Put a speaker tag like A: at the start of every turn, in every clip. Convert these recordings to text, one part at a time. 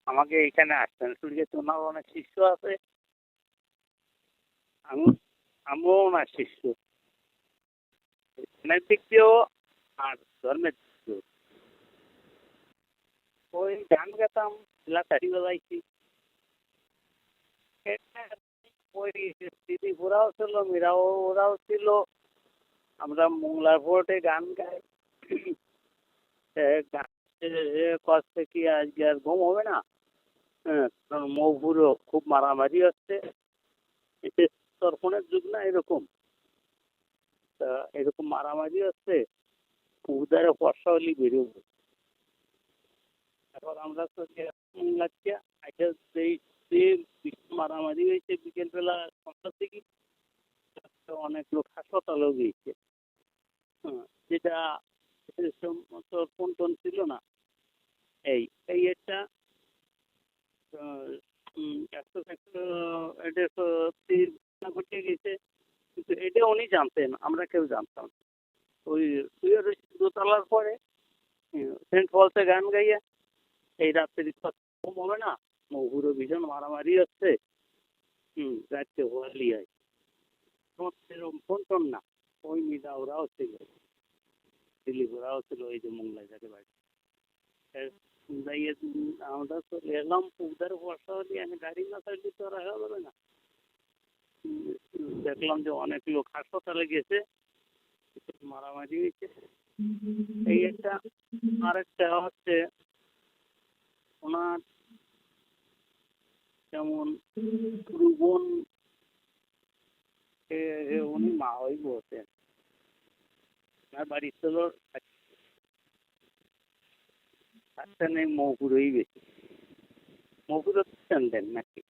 A: আমাকে এখানে আসতেন সূর্যের ওনার অনেক শিষ্য আছে। আমি আমিও ওনার শিষ্য, জ্ঞানের দিক দিয়েও আর ধর্মের দিক দিয়েও। ওই গান গাইতাম, লাটারি বাজাইছি। ওই দিদি ওরাও ছিল, মীরাও ওরাও ছিল। আমরা মোংলার ফোর্টে গান গাই। কষ্ট কি আজকে আর ঘুম হবে না। হ্যাঁ, মৌপুরও খুব মারামারি হচ্ছে। তর্পণের যুগ না এরকম, তা এরকম মারামারি হচ্ছে। উদারে ফর্সা হলি বেরোবো। এখন আমরা তো লাগছে আজকে মারামারি হয়েছে বিকেলবেলা 5টার দিকে। অনেক লোক হাসপাতালেও গিয়েছে। হ্যাঁ, যেটা ফোন টোন ছিল না। এই এই একটা ঘটে গেছে, কিন্তু এটা উনি জানতেন, আমরা কেউ জানতাম। ওই দোতলার পরে সেন্ট ফলসে গান গাইয়া এই রাত্রি ঘুম হবে না, মহুরো ভীষণ মারামারি হচ্ছে। রাত্রে হোয়ালি হয়, এরকম ফোন টোন না। ওই মিদা ওরাও ছিল, দিলীপ ওরাও ছিল, ওই যে মোংলায় যাকে বাড়ি আমরা চলে এলাম। উদার বর্ষা হলে আমি গাড়ি না থাকলে তো রাখা যাবে না। দেখলাম যে অনেক লোক হাসপাতালে গেছে, মারামারি হয়েছে। এই একটা আরেকটা হচ্ছে ওনার যেমন বোন, উনি মা হই বলতেন। আমার বাড়ি ছিল নেই মৌপুরই বেশি। মৌপুর দেন নাকি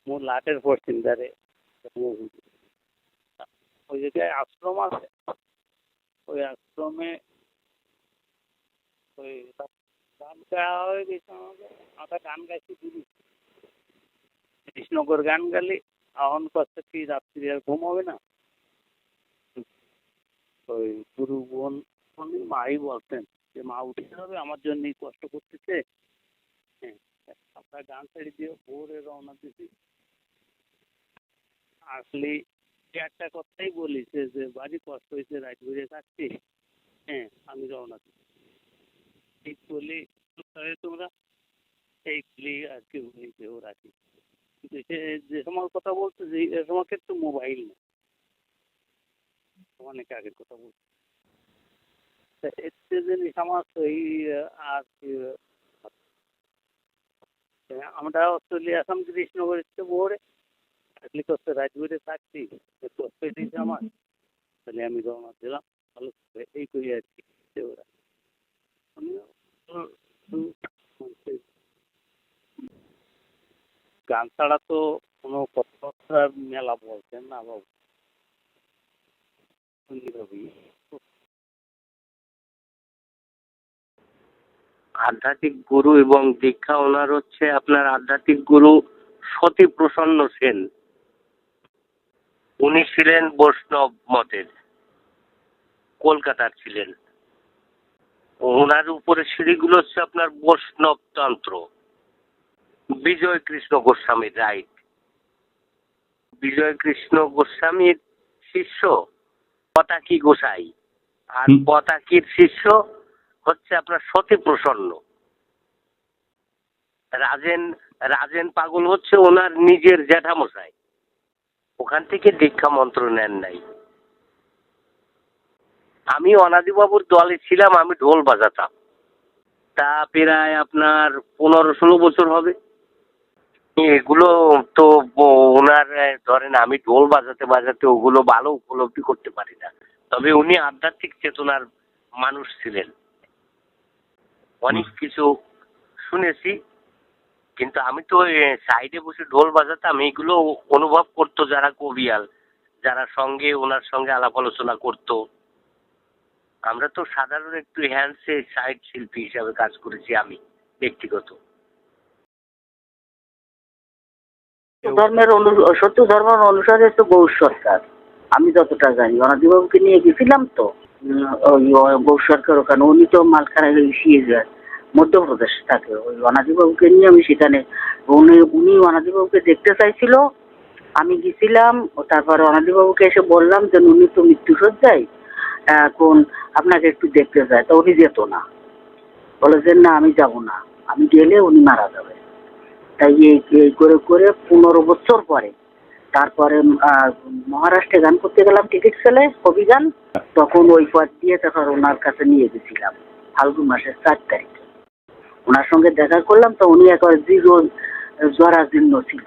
A: মোর লাটের পশ্চিম ধারে মৌপুর। ওই জায়গায় আশ্রম আছে, ওই আশ্রমে ওই গান গাওয়া হয়ে গেছে। আমাদের আমরা গান গাইছি দিদি কৃষ্ণগর গান গালি। এখন করছে কি রাত্রি আর ঘুম হবে না। ওই গুরু বোন মাই বলতেন যে মা উঠে হবে, আমার জন্যই কষ্ট করতেছে। হ্যাঁ, আমরা গান ছেড়ে দিয়ে ভোরে রওনা দিছি। আসলে একটা কথাই বলিছে যে বাড়ি কষ্ট হয়েছে, রাত ঘুরে থাকছি। হ্যাঁ, আমি রওনা দিচ্ছি ঠিক বলি। তোমরা এই আর কি বলিছে ওরা কি, কিন্তু সে যে সময় কথা বলছে যে এ সময় ক্ষেত্রে মোবাইল নেই, অনেক আগের কথা বলছে। এতে জিনিস আমার এই আর কি, আমরা অস্ট্রেলিয়া আসাম কৃষ্ণগর ইচ্ছে ভোরে আসলে করতে রাজবাড়ি থাকছি, কষ্ট দিয়েছে আমার। তাহলে আমি রওনা দিলাম, ভালো এই করি আর কি। ওরা গান ছাড়া তো কোনো কথাবার্তার মেলা বলছেন না বাবু।
B: আধ্যাত্মিক গুরু এবং দীক্ষা ওনার হচ্ছে আপনার আধ্যাত্মিক গুরু সতী প্রসন্ন সেন। উনি ছিলেন বৈষ্ণব মতের, কলকাতার ছিলেন। ওনার উপরে সিঁড়িগুলো হচ্ছে আপনার বৈষ্ণব তন্ত্র। বিজয় কৃষ্ণ গোস্বামীর রাইট, বিজয় কৃষ্ণ গোস্বামীর শিষ্য পতাকি গোসাই, আর পতাকির শিষ্য হচ্ছে আপনার সতী প্রসন্ন। রাজেন রাজেন পাগল হচ্ছে ওনার নিজের জ্যাঠামশাই, ওখান থেকে দীক্ষা মন্ত্র নেন নাই। আমি অনাদিবাবুর দলে ছিলাম, আমি ঢোল বাজাতাম। তা প্রায় আপনার 15-16 বছর হবে। এগুলো তো ওনার ধরেন আমি ঢোল বাজাতে বাজাতে ওগুলো ভালো উপলব্ধি করতে পারি না, তবে উনি আধ্যাত্মিক চেতনার মানুষ ছিলেন। অনেক কিছু শুনেছি, কিন্তু আমি তো সাইডে বসে ঢোল বাজাতাম, এইগুলো অনুভব করতো যারা কবিয়াল, যারা সঙ্গে ওনার সঙ্গে আলাপ আলোচনা করতো। আমরা তো সাধারণ একটু হ্যান্ডসে সাইড শিল্পী হিসাবে কাজ করেছি আমি ব্যক্তিগত।
C: ধর্মের সত্য ধর্মের অনুসারে তো গৌর সরকার, আমি যতটা জানি অনাদিবাবুকে নিয়ে গেছিলাম তো। ওই গৌর সরকার ওখানে, উনি তো মালখানা শিয়ে যায়, মধ্যপ্রদেশ থাকে। ওই অনাদিবাবুকে নিয়ে আমি সেখানে, উনি অনাদিবাবুকে দেখতে চাইছিল, আমি গেছিলাম। তারপরে অনাদিবাবুকে এসে বললাম যে উনি তো মৃত্যুসজ্জায়, এখন আপনাকে একটু দেখতে চাই। তা উনি যেত না, বলে যে না আমি যাব না, আমি গেলে উনি মারা যাবে। তাই এই করে করে 15 বছর পরে তারপরে মহারাষ্ট্রে গান করতে গেলাম টিকিট সেলে, কবি গান। তখন ওই পথ দিয়ে তারপর ওনার কাছে নিয়ে গেছিলাম ফাল্গুন মাসের 4 তারিখে। ওনার সঙ্গে দেখা করলাম, তো উনি একেবারে জরাজীর্ণ ছিল।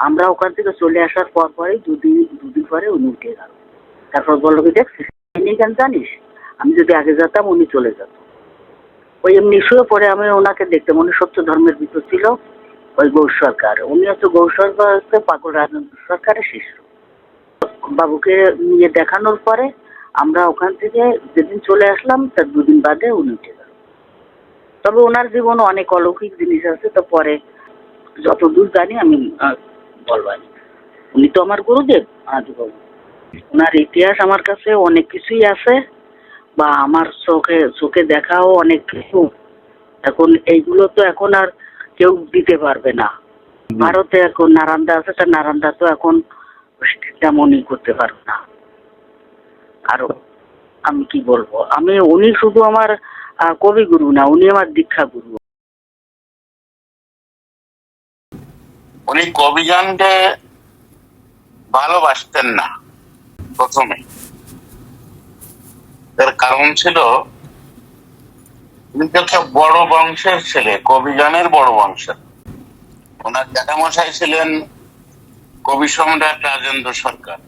C: আমরা ওখান থেকে চলে আসার পর পরেই দুদিন পরে উনি উঠে গেল। তারপর বললো কি দেখছিস গান জানিস, আমি যদি আগে যেতাম উনি চলে যেত। ওই এমনি শুয়ে পরে আমি ওনাকে দেখতাম। উনি সত্য ধর্মের ভিতর ছিল, ওই গৌর সরকার। উনি হচ্ছে গৌর সরকার, হচ্ছে পাকুড় রাজেন্দ্র সরকারের শিষ্য। বাবুকে নিয়ে দেখানোর পরে আমরা ওখান থেকে যেদিন চলে আসলাম তার 2 দিন বাদে উনি উঠে গেল। তবে ওনার জীবনে অনেক অলৌকিক জিনিস আছে, তো পরে যতদূর জানি আমি বলবানি। উনি তো আমার গুরুদেব আদিবাবু। ওনার ইতিহাস আমার কাছে অনেক কিছুই আছে, বা আমার চোখে দেখাও অনেক কিছু। এখন এইগুলো তো এখন আর কেউ দিতে পারবে না। ভারতে এখন নারান্দা আছে, তা নারান্দা তো এখন তেমনই করতে পারবে না। আর আমি কি বলবো, উনি শুধু আমার কবিগুরু না, উনি আমার দীক্ষা গুরু।
D: উনি কবিগানকে ভালোবাসতেন না প্রথমে। এর কারণ ছিল উনি একটা বড় বংশের ছেলে, কবিগানের বড় বংশের। ওনার জ্যাঠামশাই ছিলেন কবি সম্রাট রাজেন্দ্র সরকার,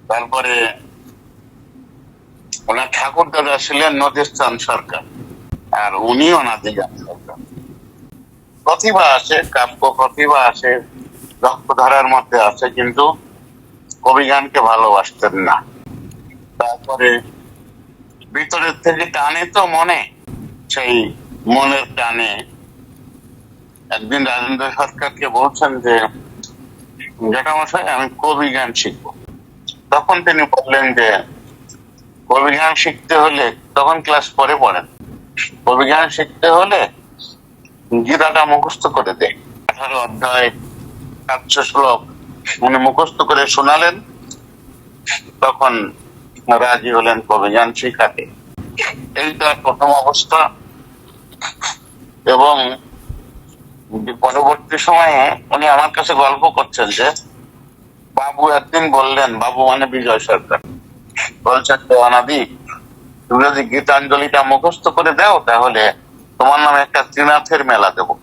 D: তারপরে ওনার ঠাকুর দাদা ছিলেন নদীস্থান সরকার, আর উনি অনাদি গান সরকার। প্রতিভা আছে, কাব্য প্রতিভা আছে, রক্তধারার মধ্যে আছে, কিন্তু কবিগানকে ভালোবাসতেন না। তারপরে ভিতরের থেকে টানে তো মনে, সেই মনের টানে একদিন রাজেন্দ্র সরকারকে বলছেন যে জ্যাঠামশাই আমি কবি গান শিখবো। তখন তিনি বললেন যে কবি গান শিখতে হলে, তখন ক্লাস 4-এ পড়েন, কবি গান শিখতে হলে গীতাটা মুখস্থ করে দেয়, 18 অধ্যায় 700 শ্লোক উনি মুখস্থ করে শোনালেন। তখন রাজি হলেন কবি গান শিখাতে। এই তার প্রথম অবস্থা। এবং পরবর্তী সময়ে উনি আমার কাছে গল্প করছেন যে বাবু একদিন বললেন, বাবু মানে বিজয় সরকার, বলছেন তো অনাদি তুমি যদি গীতাঞ্জলিটা মুখস্থ করে দাও তাহলে তোমার নামে একটা ত্রিনাথের মেলা দেবো।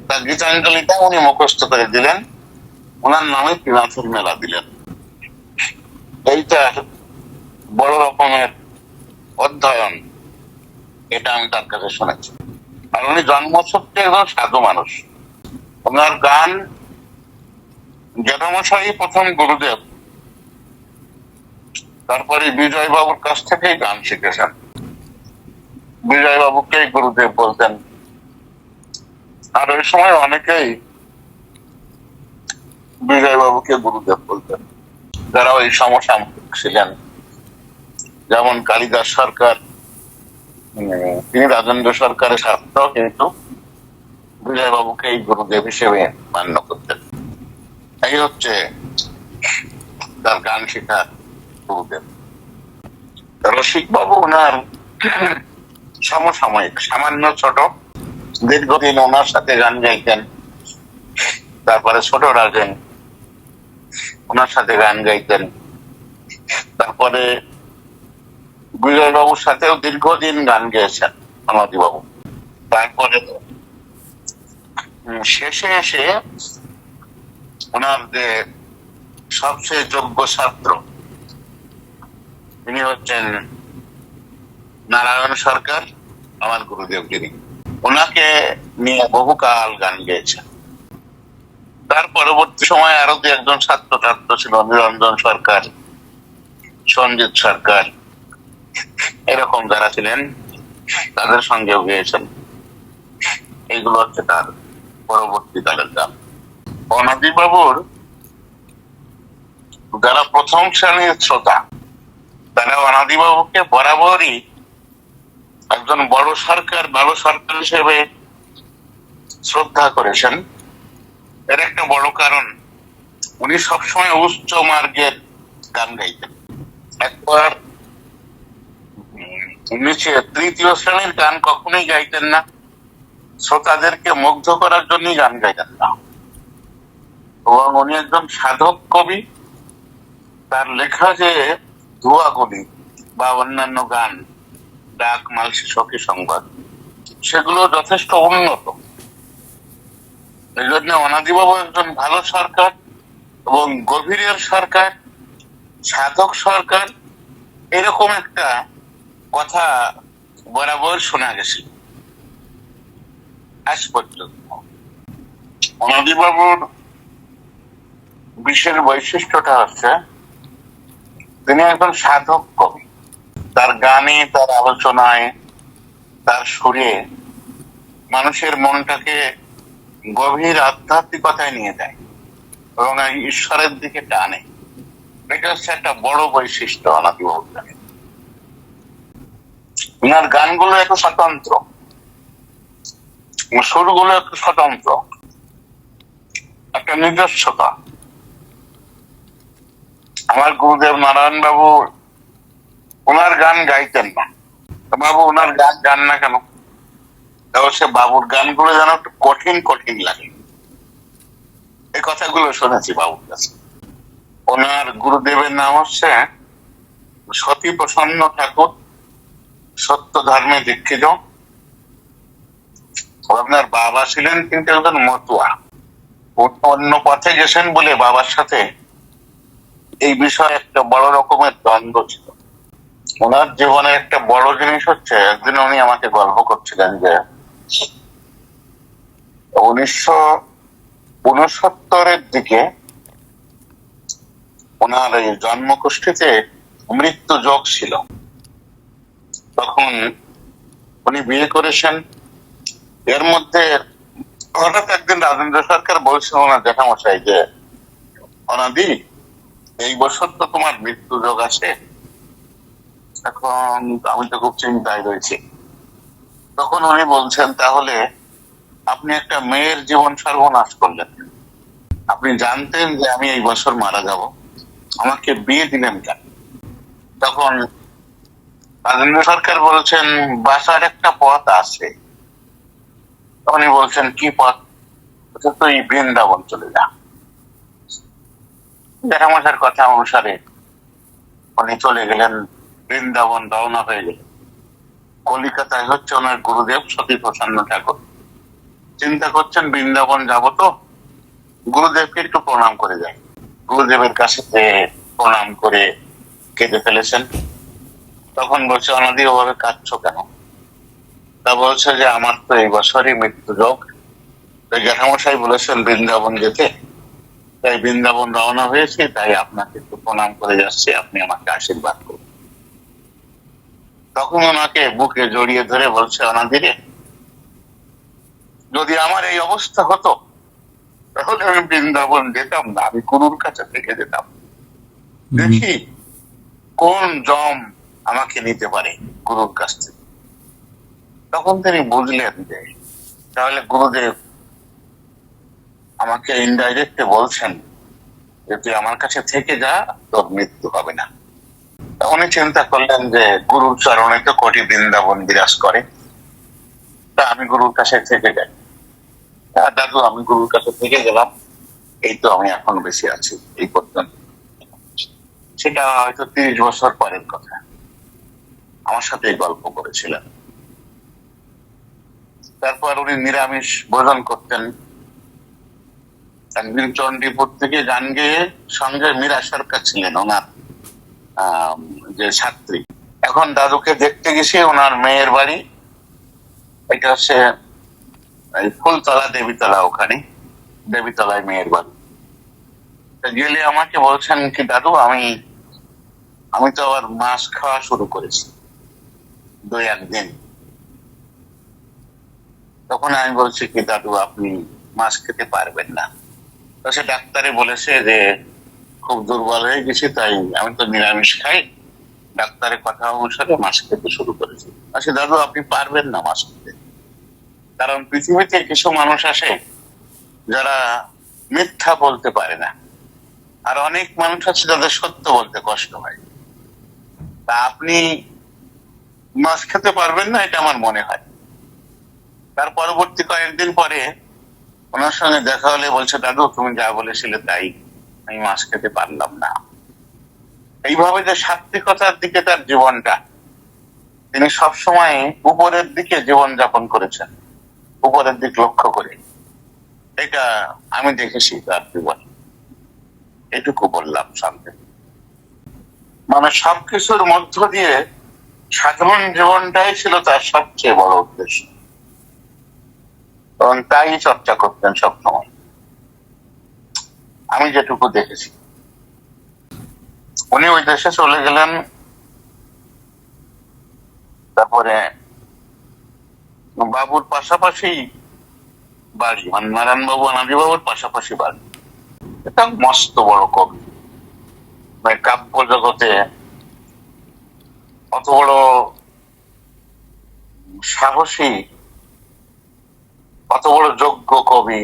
D: তা গীতাঞ্জলিটা উনি মুখস্থ করে দিলেন, ওনার নামে ত্রিনাথের মেলা দিলেন। এইটা বড় রকমের অধ্যয়ন, এটা আমি তার কাছে শুনেছি। আর উনি জন্মসূত্রে একজন সাধু মানুষ। ওনার গান জ্যাঠামশাই প্রথম গুরুদেব, তারপরে বিজয় বাবুর কাছ থেকেই গান শিখেছেন। বিজয় বাবুকে গুরুদেব বলতেন। আর ওই সময় অনেকেই বিজয় বাবুকে গুরুদেব বলতেন, যারা ওই সমসাময়িক ছিলেন। যেমন কালিদাস সরকার, তিনি রাজেন্দ্র সরকারের ছাত্র, কিন্তু বিজয় বাবুকে গুরুদেব হিসেবে মান্য করতেন। এই হচ্ছে তার গান শেখার গুরুদেব। রসিক বাবু ওনার সমসাময়িক, সামান্য ছোট, দীর্ঘদিন ওনার সাথে গান গাইতেন। তারপরে ছোট রাজেন ওনার সাথে গান গাইতেন। তারপরে বিজয় বাবুর সাথেও দীর্ঘদিন গান গেয়েছেন অনাদি বাবু। তারপরে শেষে এসে ওনার যে সবচেয়ে যোগ্য ছাত্র, তিনি হচ্ছেন নারায়ণ সরকার, আমার গুরুদেব যিনি, ওনাকে নিয়ে বহুকাল গান গেয়েছেন। তার পরবর্তী সময় আরো 2-1 ছাত্র ছিল, নিরঞ্জন সরকার, সঞ্জিত সরকার, এরকম যারা ছিলেন তাদের সঙ্গেও গিয়েছেন। এইগুলো হচ্ছে তার পরবর্তীকালের গান। অনাদি বাবুর যারা প্রথম শ্রেণীর শ্রোতা, তারা অনাদি বাবুকে বরাবরই একজন বড় সরকার ভালো সরকার হিসেবে শ্রদ্ধা করেছেন। এর একটা বড় কারণ, উনি সবসময় উচ্চ মার্গের গান গাইতেন। একবার নিচে তৃতীয় শ্রেণীর গান কখনোই গাইতেন না, শ্রোতাদেরকে মুগ্ধ করার জন্যই গান গাইতেন না। এবং উনি একজন সাধক কবি। তার লেখা যে ধোঁয়াগুলি বা অন্যান্য গান, ডাক, মালসি, সখী সংবাদ, সেগুলো যথেষ্ট উন্নত। এই জন্য অনাদিবাবু একজন ভালো সরকার এবং গভীরের সরকার, সাধক সরকার, এরকম একটা কথা বরাবর শোনা গেছে আজ পর্যন্ত। অনাদিবাবুর বিশেষ বৈশিষ্ট্যটা হচ্ছে তিনি একজন সাধক কবি। তার গানে, তার আলোচনায়, তার সুরে মানুষের মনটাকে গভীর আধ্যাত্মিকতায় নিয়ে যায় এবং ঈশ্বরের দিকে টানে। এটা হচ্ছে একটা বড় বৈশিষ্ট্য অনাদিবাবুর গানে। ওনার গানগুলো একটু স্বতন্ত্র, সুরগুলো একটু স্বতন্ত্র, একটা নিজস্বতা। আমার গুরুদেব নারায়ণ বাবু ওনার গান গাইতেন না। বাবু ওনার গান গান না কেন? সে বাবুর গানগুলো যেন একটু কঠিন কঠিন লাগে। এই কথাগুলো শুনেছি বাবুর কাছে। ওনার গুরুদেবের নাম হচ্ছে সতী প্রসন্ন ঠাকুর, সত্য ধর্মে দীক্ষিত। আপনার বাবা ছিলেন কিন্তু একজন মতুয়া, অন্য পথে গেছেন বলে বাবার সাথে এই বিষয়ে একটা বড় রকমের দ্বন্দ্ব ছিল। ওনার জীবনের একটা বড় জিনিস হচ্ছে, একদিন উনি আমাকে গল্প করছিলেন যে 1969-এর দিকে ওনার এই জন্মকুষ্ঠিতে মৃত্যু যোগ ছিল। তখন উনি বিয়ে করেছেন। এর মধ্যে হঠাৎ একদিন রাজেন্দ্র সরকার বলছিল ওনার জ্যাঠামশাই যে, অনাদি, এই বছর তো তোমার মৃত্যু যোগ আছে। এখন আমি তো খুব চিন্তায় রয়েছি। তখন উনি বলছেন, তাহলে আপনি একটা মেয়ের জীবন সর্বনাশ করলেন। আপনি জানতেন যে আমি এই বছর মারা যাব, আমাকে বিয়ে দিলেন কেন? তখন রাজেন্দ্র সরকার বলছেন, বাঁচার একটা পথ আছে। উনি বলছেন, কি পথ? তুই বৃন্দাবন চলে যা। জ্যাঠামশার কথা অনুসারে উনি চলে গেলেন বৃন্দাবন, রওনা হয়ে গেলেন। কলিকাতায় হচ্ছে ওনার গুরুদেব সতী প্রসন্ন ঠাকুর। চিন্তা করছেন বৃন্দাবন যাব তো গুরুদেবকে একটু প্রণাম করে যায়। গুরুদেবের কাছে প্রণাম করে কেঁদে ফেলেছেন। তখন বলছে, অনাদি ওভাবে কাঁদছো কেন? তা বলছে যে, আমার তো এই বছরই মৃত্যু যোগ। জ্যাঠামশাই বলেছেন বৃন্দাবন যেতে, তাই বৃন্দাবন রওনা হয়েছে, তাই আপনাকে একটু প্রণাম করে যাচ্ছে, আপনি আমাকে আশীর্বাদ করুন। তখন ওনাকে বুকে জড়িয়ে ধরে বলছে, অনাদিরে, যদি আমার এই অবস্থা হতো তাহলে আমি বৃন্দাবন যেতাম না, আমি গুরুর কাছে থেকে যেতাম, দেখি কোন জম আমাকে নিতে পারে গুরুর কাছ থেকে। তখন তিনি বুঝলেন যে তাহলে গুরুদেব আমাকে ইনডাইরেক্টে বলছেন যে তুই আমার কাছে থেকে যা, তোর মৃত্যু হবে না। উনি চিন্তা করলেন যে গুরুর চরণে তো কোটি বৃন্দাবন বিরাজ করে, তা আমি গুরুর কাছে থেকে যাই। দাদু, আমি গুরুর কাছে থেকে গেলাম, এই তো আমি এখন বেশি আছি এই পর্যন্ত। সেটা হয়তো 30 বছর পরের কথা। আমার সাথে গল্প করেছিলেন। তারপর উনি নিরামিষ ভোজন করতেন। একদিন চণ্ডীপুর থেকে গান গেয়ে, সঙ্গে মীরা সরকার ছিলেন ওনার যে ছাত্রী। এখন দাদুকে দেখতে গেছি ওনার মেয়ের বাড়ি, এটা হচ্ছে ফুলতলা দেবীতলা, ওখানে দেবীতলায় মেয়ের বাড়ি। গেলে আমাকে বলছেন কি, দাদু আমি তো আবার মাছ খাওয়া শুরু করেছি 2-1 দিন। তখন আমি বলছি কি, দাদু আপনি মাছ খেতে পারবেন না। তো সে ডাক্তারে বলেছে যে খুব দুর্বল হয়ে গেছি, তাই আমি তো নিরামিষ খাই, ডাক্তারের কথা অনুসারে মাছ খেতে শুরু করেছি। আচ্ছা দাদু, আপনি পারবেন না মাছ খেতে, কারণ পৃথিবীতে কিছু মানুষ আসে যারা মিথ্যা বলতে পারে না, আর অনেক মানুষ আছে যাদের সত্য বলতে কষ্ট হয়। তা আপনি মাছ খেতে পারবেন না এটা আমার মনে হয়। তার পরবর্তী কয়েকদিন পরে ওনার সঙ্গে দেখা হলে বলছে, দাদু তুমি যা বলেছিলে তাই, আমি মাছ খেতে পারলাম না। এইভাবে যে সাত্বিকতার দিকে তার জীবনটা, তিনি সবসময় উপরের দিকে জীবন যাপন করেছেন, উপরের দিক লক্ষ্য করে, এটা আমি দেখেছি তার জীবনে। এটুকু বললাম শান্তি। মানে সবকিছুর মধ্য দিয়ে সাধারণ জীবনটাই ছিল তার সবচেয়ে বড় উদ্দেশ্য, এবং তাই চর্চা করতেন সবসময়, আমি যেটুকু দেখেছি। উনি ওই দেশে চলে গেলেন, তারপরে বাবুর পাশাপাশি বাড়ি, মানে নারায়ণ বাবু অনাদি বাবুর পাশাপাশি বাড়ি। এটা মস্ত বড় কবি, মানে কাব্য জগতে অত বড় সাহসী, অত বড় যোগ্য কবি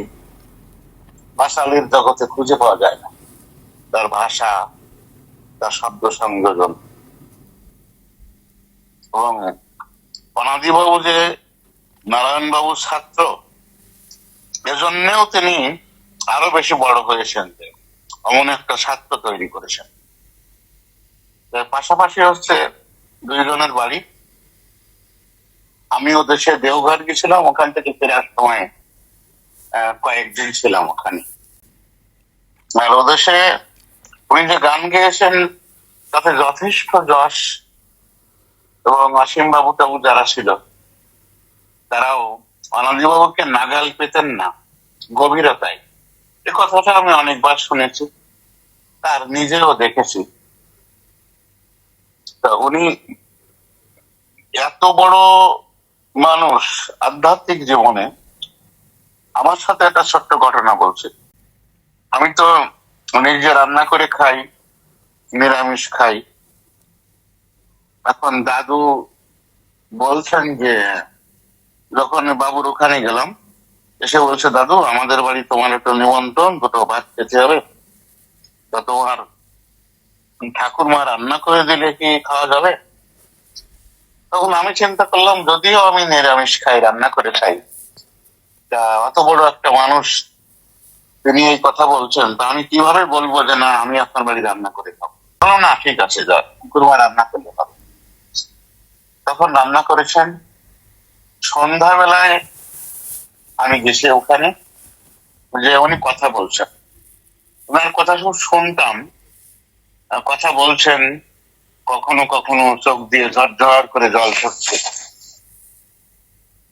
D: ভাষালীর জগতে খুঁজে পাওয়া যায় না। তার ভাষা, তার শব্দ সংযোজন, এবং অনাদিবাবু যে নারায়ণ বাবুর ছাত্র, এজন্যেও তিনি আরো বেশি বড় হয়েছেন, যে এমন একটা ছাত্র তৈরি করেছেন। পাশাপাশি হচ্ছে দুইজনের বাড়ি। আমি ও দেশে দেওঘর গেছিলাম, ওখান থেকে ফেরার সময় কয়েকদিন ছিলাম ওখানে। আর ও দেশে উনি যে গান গেয়েছেন তাতে যথেষ্ট যশ, এবং অসীম বাবু টাবু যারা ছিল তারাও অনাদিবাবুকে নাগাল পেতেন না গভীরতায়। এ কথাটা আমি অনেকবার শুনেছি, তার নিজেও দেখেছি। তা উনি এত বড় মানুষ আধ্যাত্মিক জীবনে, আমার সাথে একটা ছোট্ট ঘটনা বলছি। আমি তো নিজে রান্না করে খাই, নিরামিষ খাই। এখন দাদু বলছেন যে, যখন বাবুর ওখানে গেলাম, এসে বলছে, দাদু আমাদের বাড়ি তোমার একটা নিমন্ত্রণ, দুটো ভাত খেতে হবে, তা তোমার ঠাকুরমা রান্না করে দিলে কি খাওয়া যাবে? তখন আমি চিন্তা করলাম, যদিও আমি নিরামিষ খাই, রান্না করে খাই, তা অত বড় একটা মানুষ তিনি এই কথা বলছেন, তা আমি কিভাবে বলবো যে না আমি আপনার বাড়ি রান্না করে খাবো? বলো না, ঠিক আছে, যা ঠাকুরমা রান্না করলে হবে। তখন রান্না করেছেন। সন্ধ্যাবেলায় আমি গেছি ওখানে, যে উনি কথা বলছেন, ওনার কথা সব শুনতাম। কথা বলছেন, কখনো কখনো চোখ দিয়ে ঝরঝর করে জল পড়ছে।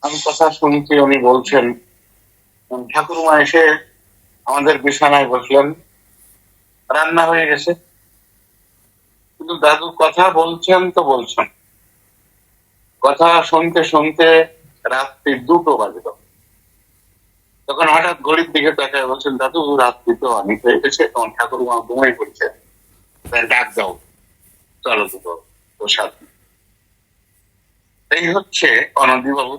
D: আমি কথা শুনছি, উনি বলছেন। ঠাকুরমা এসে আমাদের বিছানায় বসলেন, রান্না হয়ে গেছে, কিন্তু দাদু কথা বলছেন তো বলছেন। কথা শুনতে শুনতে রাত্রি 2টো বাজল। তখন হঠাৎ ঘড়ির দিকে তাকায় বলছেন, দাদু রাত্রি তো অনেক হয়ে গেছে, তখন ঠাকুরমা ঘুমিয়ে পড়ছে, ডাক দাও, চলো দুটো প্রসাদ। এই হচ্ছে অনাদিবাবু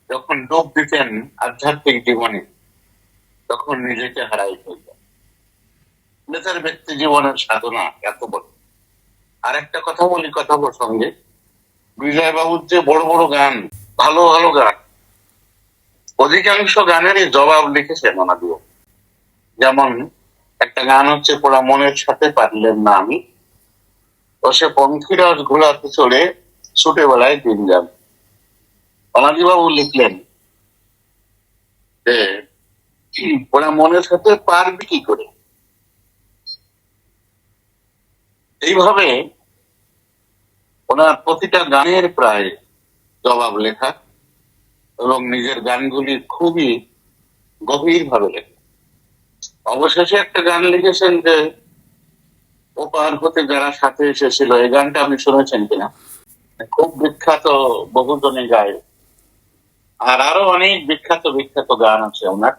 D: যখন ডুব দিতেন আধ্যাত্মিক জীবনে, তখন নিজেকে হারাই ফেলতেন। তার ব্যক্তি জীবনের সাধনা এত বড়। আর একটা কথা বলি কথা প্রসঙ্গে, বিজয় বাবুর যে বড় বড় গান, ভালো ভালো গান, অধিকাংশ গানেরই জবাব লিখেছেন অনাদিবাবু। যেমন একটা গান হচ্ছে, পোড়া মনের সাথে পারলেন না আমি, ও সে পঙ্খিরাজ ঘোলাতে চলে ছুটে বেলায় দিন যান। অনাদিবাবু লিখলেন যে ওরা মনের সাথে পারবে কি করে। এইভাবে ওনার প্রতিটা গানের প্রায় জবাব লেখা, এবং নিজের গানগুলি খুবই গভীর ভাবে লেখা। অবশেষে একটা গান লিখেছেন যে, ওপার হতে যারা সাথে এসেছিল, এই গানটা আপনি শুনেছেন কিনা? খুব বিখ্যাত, বহুজনে গায়। আর আরো অনেক বিখ্যাত বিখ্যাত গান আছে ওনার।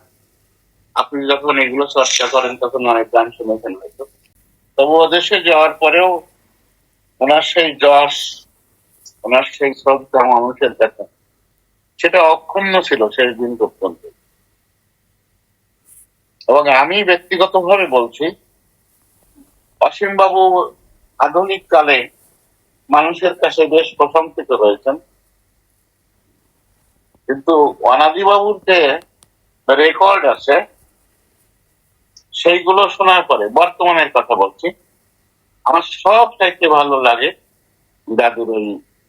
D: আপনি যখন এগুলো চর্চা করেন তখন অনেক গান শুনেছেন হয়তো। তবু দেশে যাওয়ার পরেও ওনার সেই যশ, ওনার সেই শ্রদ্ধা মানুষের কাছে, সেটা অক্ষুণ্ণ ছিল সেই দিন পর্যন্ত। এবং আমি ব্যক্তিগতভাবে বলছি, অসীমবাবু আধুনিক কালে মানুষের কাছে বেশ প্রশংসিত হয়েছেন, কিন্তু অনাদিবাবুর যে রেকর্ড আছে সেইগুলো শোনার পরে, বর্তমানের কথা বলছি, আমার সব চাইতে ভালো লাগে দাদুর ওই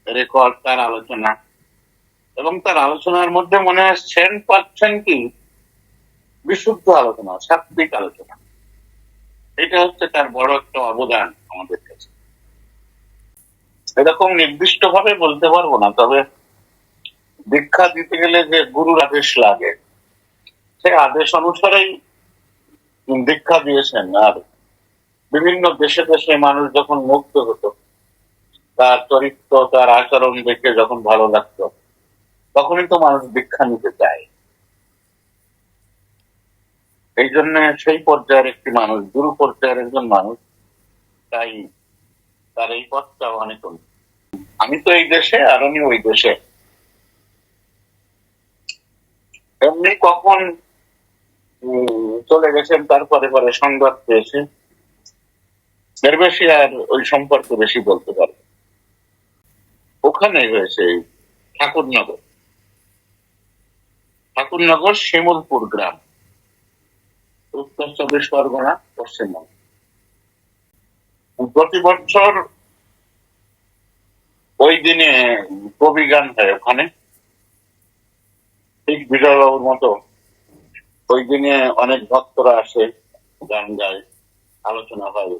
D: রেকর্ড, তার আলোচনা। এবং তার আলোচনার মধ্যে মনে হয় 100% কি বিশুদ্ধ আলোচনা, সাত্বিক আলোচনা। এটা হচ্ছে তার বড় একটা অবদান আমাদের কাছে। এরকম নির্দিষ্ট ভাবে বলতে পারবো না, তবে দীক্ষা দিতে গেলে যে গুরুর আদেশ লাগে, সেই আদেশ অনুসারেই দীক্ষা দিয়েছেন। আর বিভিন্ন দেশে দেশে মানুষ যখন মুগ্ধ হতো, তার চরিত্র, তার আচরণ দেখে যখন ভালো লাগতো, তখনই তো মানুষ দীক্ষা নিতে চায়। এই জন্য সেই পর্যায়ের একটি মানুষ, গুরু পর্যায়ের একজন মানুষ, তাই তার এই পথটা অনেক উন্নত। আমি তো এই দেশে আর উনি ওই দেশে, এমনি কখন চলে গেছেন তারপরে পরে সংবাদ পেয়েছে, এর বেশি আর ওই সম্পর্কে বেশি বলতে পারবে। ওখানে হয়েছে ঠাকুরনগর, ঠাকুরনগর শিমুলপুর গ্রাম, উত্তর 24 পরগনা, পশ্চিমবঙ্গ। প্রতি বছর ওই দিনে কবি গান হয় ওখানে, ঠিক বিজয়বাবুর মতো ওই দিনে অনেক ভক্তরা আসে, গান গায়, আলোচনা হয়,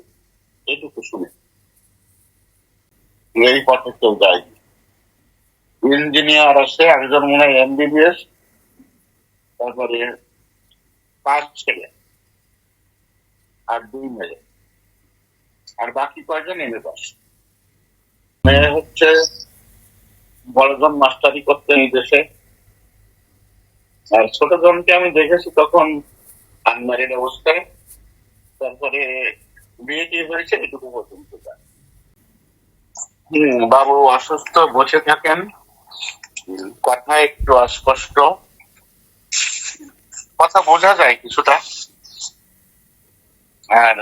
D: এটুকু শুনে। এই পথে কেউ যায়। ইঞ্জিনিয়ার আছে একজন, মনে হয় MBBS, তারপরে 5 ছেলে আর 2 মেয়ে, আর বাকি কয়জন এমএ পাস। মেয়ে হচ্ছে বড়জন মাস্টারি করতে এই দেশে, আর ছোট জনকে আমি দেখেছি তখন আনম্যারিড অবস্থায়, তারপরে বিয়ে হয়েছে, এটুকু পর্যন্ত। বাবু অসুস্থ, বসে থাকেন, কথা একটু অস্পষ্ট, কথা বোঝা যায় কিছুটা। আর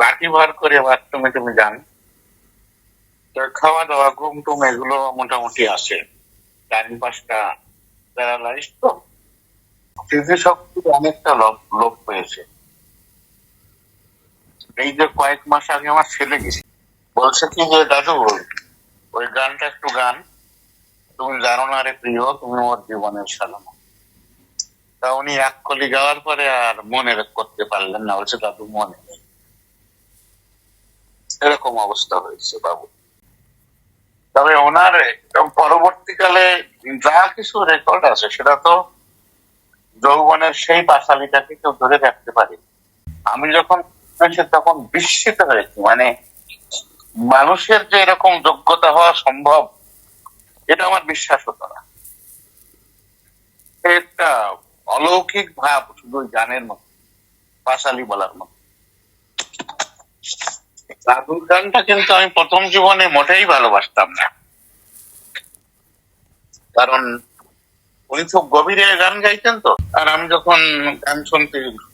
D: লাঠি ভার করে বাথরুমে তুমি যান, তো খাওয়া দাওয়া, ঘুম টুম এগুলো মোটামুটি আসে। 4-5টা প্যারালাইজ, তো স্মৃতি শক্তি অনেকটা লোপ পেয়েছে। এই যে কয়েক মাস আগে আমার ছেলে গেছে, বলছে কি যে দাদু ওই গানটা একটু গান, তুমি জানো না রে প্রিয়, তুমি ওর জীবনের সাধনা। তা উনি এক কলি গাওয়ার পরে আর মনে করতে পারলেন না, বলছে দাদু মনে নেই। এরকম অবস্থা হয়েছে বাবু। তবে ওনার পরবর্তীকালে যা কিছু রেকর্ড আছে, সেটা তো যৌবনের সেই পাশালিটাকে কেউ ধরে রাখতে পারে। আমি যখন তখন বিস্মিত হয়েছি, মানে মানুষের যে এরকম যোগ্যতা হওয়া সম্ভব, এটা আমার বিশ্বাস হতো না। একটা অলৌকিক ভাব শুধু গানের মতো, পাশালি বলার মতো। দাদুর গানটা কিন্তু আমি প্রথম জীবনে মোটেই ভালোবাসতাম না, কারণ উনি খুব গভীরে গান গাইতেন তো। আর আমি যখন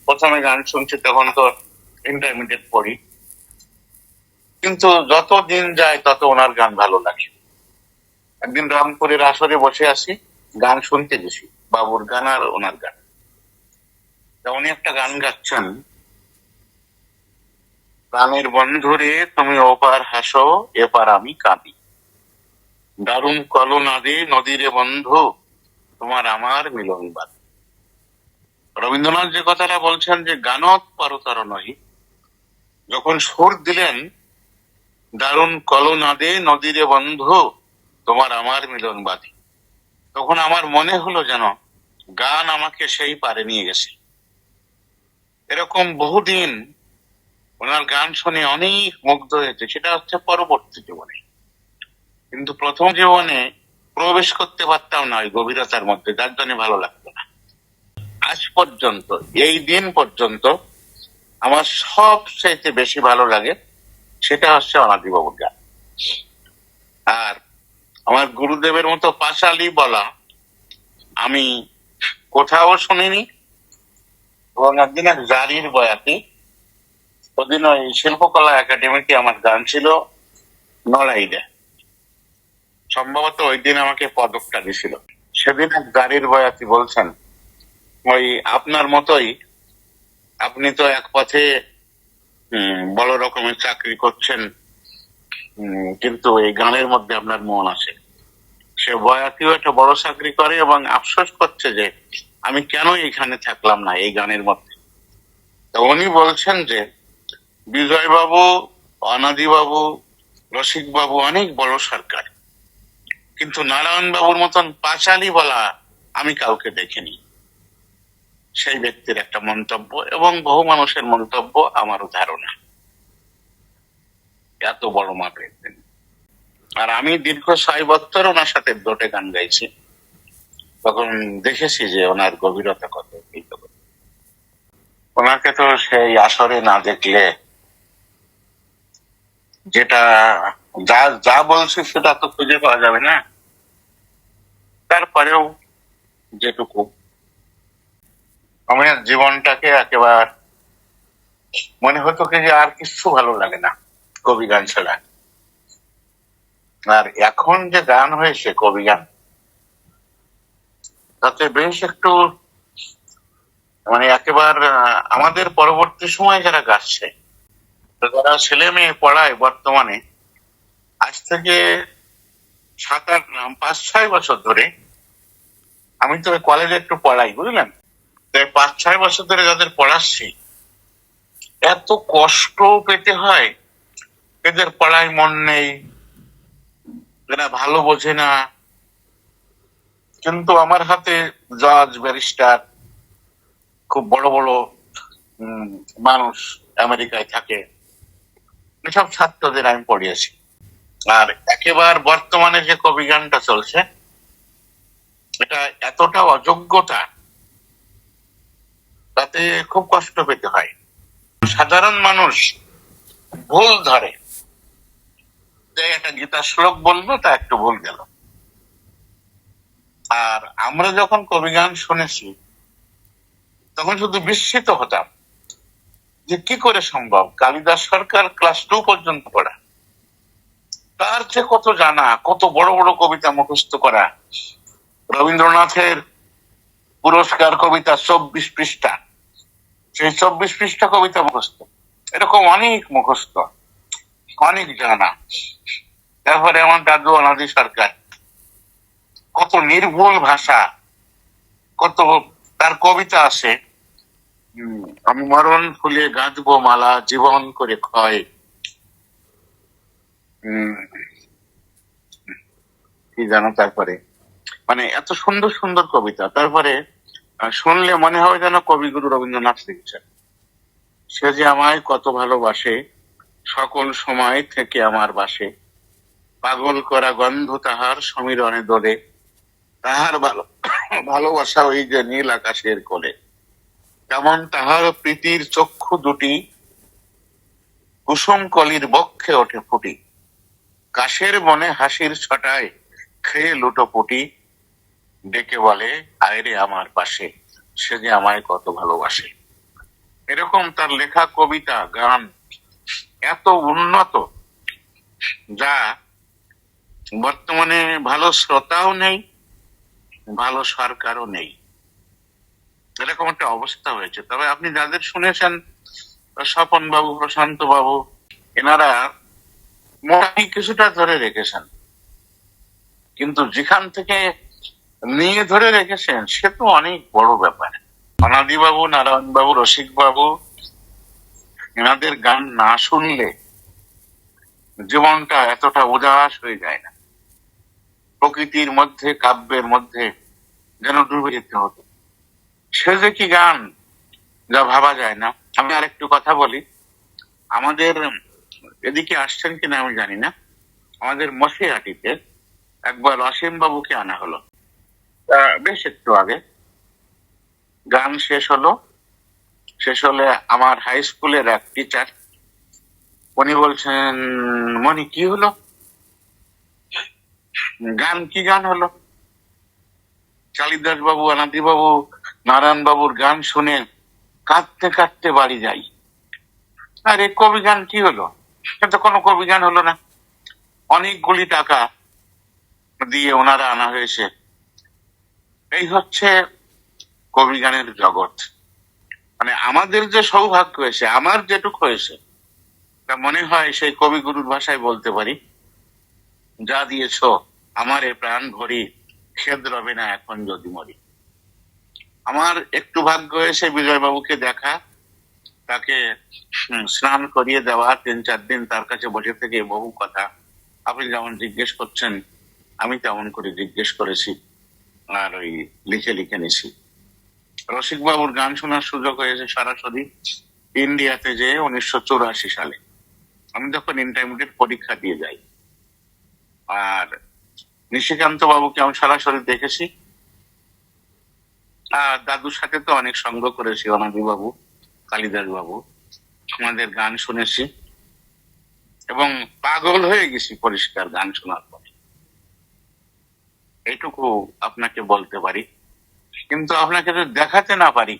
D: প্রথমে গান শুনছি তখন তো ইন্টারমিডিয়েট পড়ি, কিন্তু যত দিন যায় তত ওনার গান ভালো লাগে। একদিন রামপুরের আসরে বসে আছি, গান শুনতে গেছি, বাবুর গান আর ওনার গান। তা উনি একটা গান গাচ্ছেন, প্রাণের বন্ধুরে তুমি ওপার হাসো, এপার আমি কাঁদি, দারুণ কলনাদে নদীরে বন্ধু, তোমার আমার মিলনবাদ। রবীন্দ্রনাথ যে কথাটা বলছেন যে গানত পারতার নহি, যখন সুর দিলেন দারুণ কলনাদে নদীরে বন্ধু, তোমার আমার মিলন বাঁধি, তখন আমার মনে হলো যেন গান আমাকে সেই পারে নিয়ে গেছে। এরকম বহুদিন ওনার গান শুনে অনেক মুগ্ধ হয়েছে, সেটা হচ্ছে পরবর্তী জীবনে। কিন্তু প্রথম জীবনে প্রবেশ করতে পারতাম না ওই গভীরতার মধ্যে, যার জন্য ভালো লাগতো না। আজ পর্যন্ত, এই দিন পর্যন্ত আমার সবচেয়ে বেশি ভালো লাগে সেটা হচ্ছে অনাদিবাবুর গান। আর আমার গুরুদেবের মতো পাশালি বলা আমি কোথাও শুনিনি। এবং একদিন এক জারির বয়াতি, ওদিন ওই শিল্পকলা একাডেমিতে আমার গান ছিল নড়াইলে, সম্ভবত ওই দিন আমাকে পদকটা দিছিল। সেদিন এক জারির বয়াতি বলছেন, ওই আপনার মতোই আপনি তো এক পথে বড় রকমের চাকরি করছেন, কিন্তু এই গানের মধ্যে আপনার মন আছে। সে বয়াতিও একটা বড় চাকরি করে এবং আফসোস করছে যে আমি কেন এখানে থাকলাম না এই গানের মধ্যে। তো উনি বলছেন যে বিজয় বাবু, অনাদি বাবু, রসিক বাবু অনেক বড় সরকার, কিন্তু নারায়ণ বাবুর মতন পাঁচালি বলা আমি কাউকে দেখিনি। সেই ব্যক্তির একটা মন্তব্য এবং বহু মানুষের মন্তব্য, আমারও ধারণা এত বড় মাপের। আর আমি দীর্ঘ 6 বছর ওনার সাথে দুটো গান গাইছি, তখন দেখেছি যে ওনার গভীরতা কত। ওনাকে তো সেই আসরে না দেখলে যেটা যা যা বলছে সেটা তো খুঁজে পাওয়া যাবে না। তারপরেও যেটুকু আমার জীবনটাকে একেবারে মনে হতো কি যে আর কিছু ভালো লাগে না কবি গান ছাড়া। আর এখন যে গান হয়েছে কবি গান, তাতে বেশ একটু মানে একেবারে আমাদের পরবর্তী সময় যারা গাচ্ছে, যারা ছেলে মেয়ে পড়ায় বর্তমানে, আজ থেকে 5-6 বছর ধরে, আমি তো কলেজে একটু পড়াই, বুঝলেন, 5-6 বছর ধরে যাদের পড়াচ্ছি, এত কষ্ট পেতে হয়। এদের পড়ায় মন নেই, এরা ভালো বোঝে না, কিন্তু আমার হাতে জজ, ব্যারিস্টার, খুব বড় বড় মানুষ আমেরিকায় থাকে, এসব ছাত্রদের আমি পড়িয়েছি। আর একেবারে বর্তমানে যে কবি গানটা চলছে, এটা এতটা অযোগ্যতা, তাতে খুব কষ্ট পেতে হয়। সাধারণ মানুষ ভুল ধরে, একটা গীতা শ্লোক বলবো তা একটু ভুল গেল। আর আমরা যখন কবি গান শুনেছি তখন শুধু বিস্মিত হতাম যে কি করে সম্ভব। কালিদাস সরকার ক্লাস 2 পর্যন্ত পড়া, তার যে কত জানা, কত বড় বড় কবিতা মুখস্থ করা। রবীন্দ্রনাথের পুরস্কার কবিতা 24 পৃষ্ঠা, সেই 24 পৃষ্ঠা কবিতা মুখস্থ, এরকম অনেক মুখস্থ, অনেক জানা। তারপরে আমার দাদু অনাদি সরকার, কত নির্ভুল ভাষা, কত তার কবিতা আছে, আমি মরণ ফুলে গাঁথবো মালা, জীবন করে ক্ষয়, কি জানো। তারপরে মানে এত সুন্দর সুন্দর কবিতা। তারপরে শুনলে মনে হয় যেন কবিগুরু রবীন্দ্রনাথ লিখছেন, সে যে আমায় কত ভালোবাসে, সকল সময় থেকে আমার বাসে, পাগল করা গন্ধ তাহার সমীরণে দোলে, তাহার ভালোবাসা ওই যে নীল আকাশের কোলে, কেমন তাহার প্রীতির চক্ষু দুটি, কুসুম কলির বক্ষে ওঠে ফুটি, কাশের বনে হাসির ছটায় খেয়ে লুটোপুটি, ডেকে বলে আয়রে আমার পাশে, সে যে আমায় কত ভালোবাসে। এরকম তার লেখা কবিতা, গান এত উন্নত, যা বর্তমানে ভালো শ্রোতাও নেই, ভালো সরকারও নেই, এরকম একটা অবস্থা হয়েছে। তবে আপনি যাদের শুনেছেন, স্বপন বাবু, প্রশান্ত বাবু, এনারা মোটামুটি কিছুটা ধরে রেখেছেন, কিন্তু যেখান থেকে নিয়ে ধরে রেখেছেন সে তো অনেক বড় ব্যাপার। অনাদি বাবু, নারায়ণ বাবু, রসিক বাবু, এনাদের গান না শুনলে জীবনটা এতটা উদাস হয়ে যায় না। প্রকৃতির মধ্যে, কাব্যের মধ্যে যেন ডুবে যেতে হতো। সে যে কি গান, যা ভাবা যায় না। আমি আরেকটু কথা বলি, আমাদের এদিকে আসছেন কিনা আমি জানি না, আমাদের মশিহাটিতে একবার অসীম বাবুকে আনা হলো, বেশ একটু আগে। গান শেষ হলে আমার হাই স্কুলের এক টিচার, উনি বলছেন, মনি কি হলো? গান কি গান হলো? কালিদাস বাবু, অনাদি বাবু, নারায়ণ বাবুর গান শুনে কাঁদতে কাঁদতে বাড়ি যাই। আর এই কবি গান কি হলো? কিন্তু কোনো কবি গান হলো না। অনেকগুলি টাকা দিয়ে ওনারা আনা হয়েছে। এই হচ্ছে কবি গানের জগৎ। মানে আমাদের যে সৌভাগ্য হয়েছে, আমার যেটুকু হয়েছে, তা মনে হয় সেই কবিগুরুর ভাষায় বলতে পারি, যা দিয়েছ আমার এ প্রাণ ভরি, খেদ রবে না এখন যদি মরি। আমার একটু ভাগ্য হয়েছে বিজয় বাবুকে দেখা, তাকে স্নান করিয়ে দেওয়া, 3-4 দিন তার কাছে বসে থেকে বহু কথা আপনি যেমন জিজ্ঞেস করছেন আমি তেমন করে জিজ্ঞেস করেছি, আর ওই লিখে লিখে নিছি। রসিক বাবুর গান শোনার সুযোগ হয়েছে সরাসরি ইন্ডিয়াতে, যে 1984 সালে আমি যখন ইন্টারমিডিয়েট পরীক্ষা দিয়ে যাই। আর নিশিকান্ত বাবুকে আমি সরাসরি দেখেছি। আর দাদুর সাথে তো অনেক সঙ্গ করেছি, অনাদি বাবু, কালিদাস বাবু, আমাদের গান শুনেছি এবং পাগল হয়ে গেছি পরিষ্কার গান শোনার পরে। এইটুকু আপনাকে বলতে পারি। কিন্তু আপনাকে যদি দেখাতে না পারি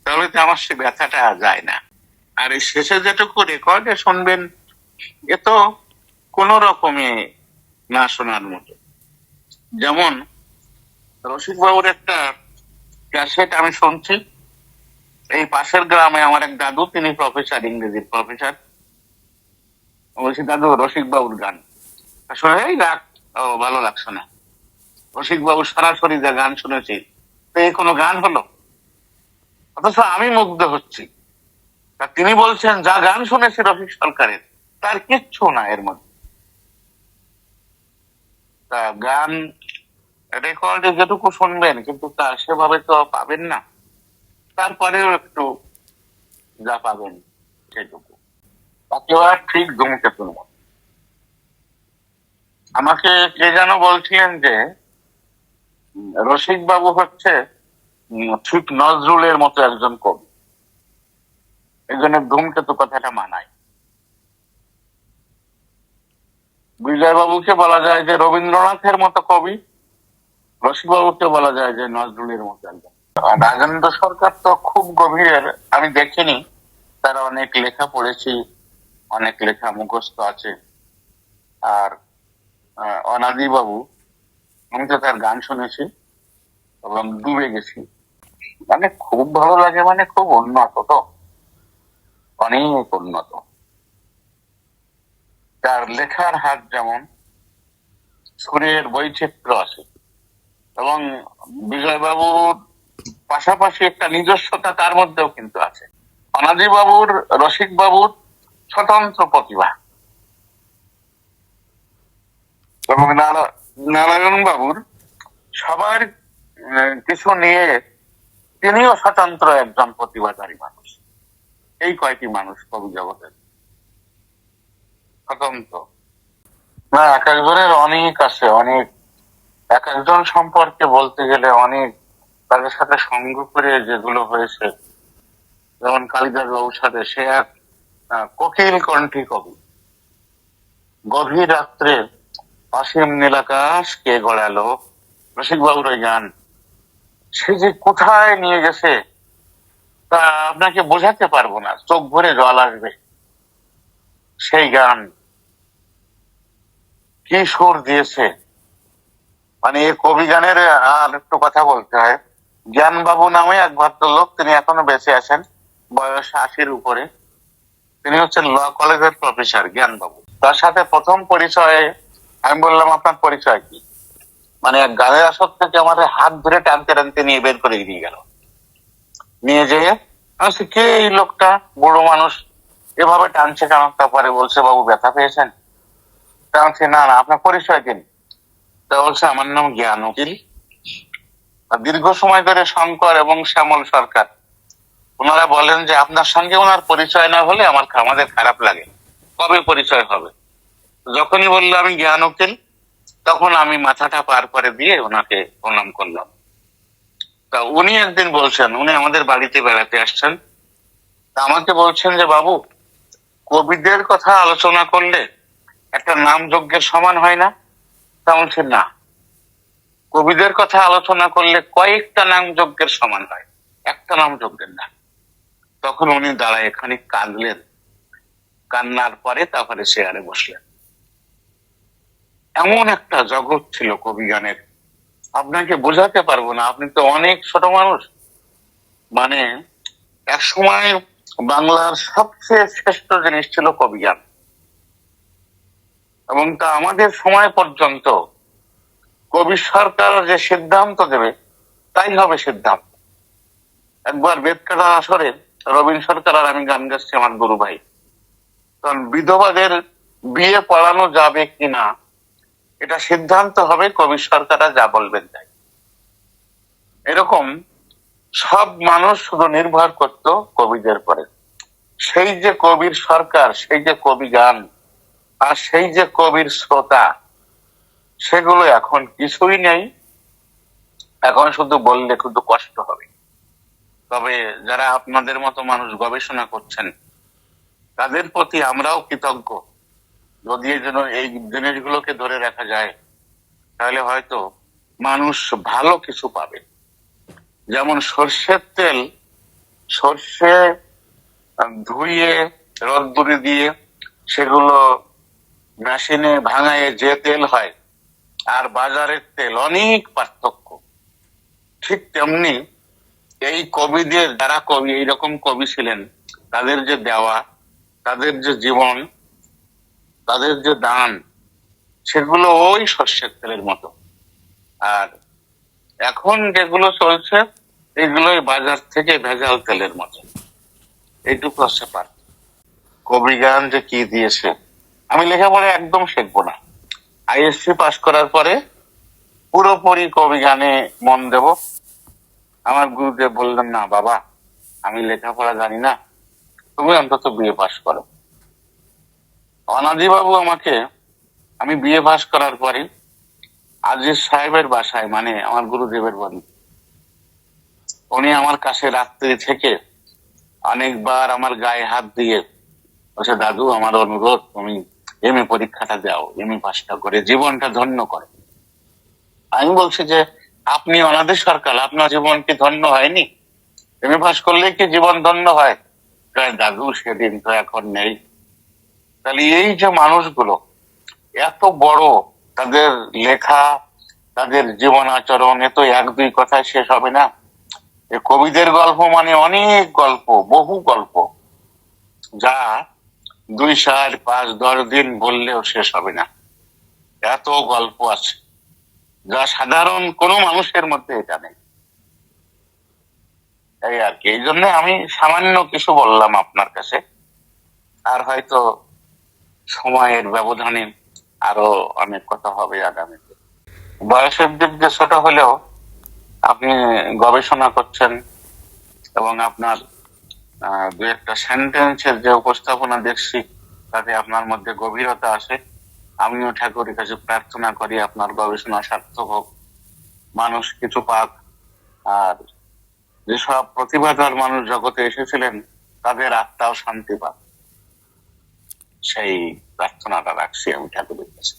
D: তাহলে তো আমার সে ব্যথাটা যায় না। আর এই শেষে যেটুকু রেকর্ডে শুনবেন, এ তো কোন রকমে না শোনার মতো। যেমন রসিক বাবুর একটা ক্যাসেট আমি শুনছি, এই পাশের গ্রামে আমার এক দাদু, তিনি প্রফেসর, ইংরেজির প্রফেসর। বলছি, দাদু রসিক বাবুর গান আসলে এই রাগ, ও ভালো লাগছে না। রসিক বাবু সরাসরি যা গান শুনেছি, তো এই কোনো গান হলো? অথচ আমি মুগ্ধ হচ্ছি। তা তিনি বলছেন যা গান শুনেছি রফিক সরকারের, তার কিচ্ছু না এর মধ্যে। তা গান রেকর্ডে যেটুকু শুনবেন, কিন্তু তা সেভাবে তো পাবেন না। তারপরেও একটু যা পাবেন সেটুকু, তাকেও আর ঠিক ধূমকেতুর মতো। আমাকে কে যেন বলছিলেন যে রসিক বাবু হচ্ছে ঠিক নজরুলের মতো একজন কবি, এই জন্য ধূমকেতু কথাটা মানায়। বিজয় বাবুকে বলা যায় যে রবীন্দ্রনাথের মতো কবি, রসিক বাবুকে বলা যায় যে নজরুলের মতো একজন। রাজেন্দ্র সরকার তো খুব গভীর, আমি দেখিনি, তার অনেক লেখা পড়েছি, অনেক লেখা মুখস্থ আছে। আর অনাদি বাবু, আমি তো তার গান শুনেছি এবং ডুবে গেছি। মানে খুব ভালো লাগে, মানে খুব উন্নত, তো অনেক উন্নত। তার লেখার হাত যেমন, সুরের বৈচিত্র্য আছে, এবং বিজয় বাবুর পাশাপাশি একটা নিজস্বতা তার মধ্যেও কিন্তু আছে। অনাদি বাবুর, রসিক বাবুর স্বতন্ত্র প্রতিভা, এবং নারায়ণ বাবুর সবার কিছু নিয়ে তিনিও স্বতন্ত্র একজন প্রতিভাধারী মানুষ। এই কয়টি মানুষ কবি জগতের স্বতন্ত্র। না, এক একজনের অনেক আছে, অনেক। এক একজন সম্পর্কে বলতে গেলে অনেক, তাদের সাথে সঙ্গ করে যেগুলো হয়েছে, যেমন কালিদাস বাবুর সাথে, সে এক কোকিল কণ্ঠী কবি। গভীর রাত্রে অসীম নীলাকাশ কে গড়ালো, রসিক বাবুর ওই গান, সে যে কোথায় নিয়ে গেছে তা আপনাকে বোঝাতে পারবো না, চোখ ভরে জল আসবে। সেই গান কি সুর দিয়েছে! মানে এই কবি গানের আর একটু কথা বলতে হয়। জ্ঞানবাবু নামে এক ভদ্রলোক, তিনি এখনো বেঁচে আছেন, বয়স 80-র উপরে। তিনি হচ্ছেন ল কলেজের প্রফেসর, জ্ঞানবাবু। তার সাথে প্রথম পরিচয়ে আমি বললাম, আপনার পরিচয় কি? মানে এক গানের আসর থেকে আমার হাত ধরে টানতে টানতে নিয়ে বের করে দিয়ে গেল। নিয়ে যেয়ে আমি, কে এই লোকটা, বুড়ো মানুষ, এভাবে টানছে কেন? তারপরে বলছে, বাবু ব্যথা পেয়েছেন? টানছে, না না, আপনার পরিচয় দিন। তা বলছে, আমার নাম জ্ঞান উকিল। দীর্ঘ সময় ধরে শঙ্কর এবং শ্যামল সরকার, ওনারা বলেন যে আপনার সঙ্গে ওনার পরিচয় না হলে আমাদের খারাপ লাগে, কবে পরিচয় হবে? যখনই বললো আমি জ্ঞান উকিল, তখন আমি মাথাটা পার করে দিয়ে ওনাকে প্রণাম করলাম। তা উনি একদিন বলছেন, উনি আমাদের বাড়িতে বেড়াতে আসছেন, তা আমাকে বলছেন যে, বাবু, কবিদের কথা আলোচনা করলে একটা নাম যজ্ঞের সমান হয় না? তা তা বলছে না, কবিদের কথা আলোচনা করলে কয়েকটা নাম যজ্ঞের সমান হয়, একটা নাম যজ্ঞের না। তখন উনি দাঁড়ায় খানিক কাঁদলেন, কান্নার পরে তারপরে চেয়ারে বসলেন। এমন একটা জগৎ ছিল কবি গানের, আপনাকে বোঝাতে পারবো না। আপনি তো অনেক ছোট মানুষ, মানে এক সময় বাংলার সবচেয়ে শ্রেষ্ঠ জিনিস ছিল কবি গান, এবং তা আমাদের সময় পর্যন্ত কবি সরকার যে সিদ্ধান্ত দেবে তাই হবে সিদ্ধান্ত। একবার বেদকাটা আসরে রবীন সরকার আর আমি গান গাচ্ছি, আমার গুরু ভাই, কারণ বিধবাদের বিয়ে পড়ানো যাবে কিনা এটা সিদ্ধান্ত হবে কবি সরকাররা যা বলবেন তাই। এরকম সব মানুষ শুধু নির্ভর করত কবিদের পরে। সেই যে কবির সরকার, সেই যে কবি গান, আর সেই যে কবির শ্রোতা, সেগুলো এখন কিছুই নেই। এখন শুধু বললে শুধু কষ্ট হবে। তবে যারা আপনাদের মতো মানুষ গবেষণা করছেন, তাদের প্রতি আমরাও কৃতজ্ঞ। যদি এই জন্য এই জিনিসগুলোকে ধরে রাখা যায়, তাহলে হয়তো মানুষ ভালো কিছু পাবে। যেমন সর্ষের তেল, সর্ষে ধুইয়ে রোদ্দুরে দিয়ে সেগুলো মেশিনে ভাঙায় যে তেল হয়, আর বাজারের তেল অনেক পার্থক্য। ঠিক তেমনি এই কবিদের, যারা কবি, এইরকম কবি ছিলেন, তাদের যে দেওয়া, তাদের যে জীবন, তাদের যে দান, সেগুলো ওই সর্ষের তেলের মতো। আর এখন যেগুলো চলছে, এগুলোই বাজার থেকে ভেজাল তেলের মতো। এইটুকু হচ্ছে পার্থক্য। কবি গান যে কি দিয়েছে, আমি লেখাপড়া একদম শিখবো না। আইএসসি পাস করার পরে পুরোপুরি কবি গানে মন দেব। আমার গুরুদেব বললেন, না বাবা, আমি লেখাপড়া জানি না, তুমি অন্তত বিএ পাস করো। অনাদিবাবু আমাকে, আমি বিএ পাস করার পরে আজিজ সাহেবের বাসায়, মানে আমার গুরুদেবের বাড়ি, উনি আমার কাছে রাত্রি থেকে অনেকবার আমার গায়ে হাত দিয়ে বলছে, দাদু আমার অনুরোধ, তুমি এমএ পরীক্ষাটা দাও, এমএ পাসটা করে জীবনটা ধন্য করো। আমি বলছি যে আপনি অনাদের সরকার, আপনার জীবন কি ধন্য হয়নি? এমএ পাস করলে কি জীবন ধন্য হয়? দাদু সেদিন তো এখন নেই। তাহলে এই যে মানুষগুলো এত বড়, তাদের লেখা, তাদের জীবন আচরণ, এ তো এক দুই কথায় শেষ হবে না। কবিদের গল্প মানে অনেক গল্প, বহু গল্প, যা 2, 4, 5, 10 দিন বললেও শেষ হবে না। এত গল্প আছে যা সাধারণ কোনো মানুষের মধ্যে এটা নেই। এই আর কি, এই জন্য আমি সামান্য কিছু বললাম আপনার কাছে। আর হয়তো সময়ের ব্যবধানে আরো অনেক কথা হবে আগামীতে। বয়সের দিক দিয়ে ছোট হলেও আপনি গবেষণা করছেন, এবং আপনার 2-একটা সেন্টেন্সের যে উপস্থাপনা দেখছি, তাতে আপনার মধ্যে গভীরতা আসে। আমিও ঠাকুরের কাছে প্রার্থনা করি আপনার গবেষণা সার্থক হোক, মানুষ কিছু পাক, আর যেসব প্রতিভাধর মানুষ জগতে এসেছিলেন তাদের আত্মাও শান্তি পাক, সেই প্রার্থনাটা রাখছি আমি ঠাকুরের কাছে।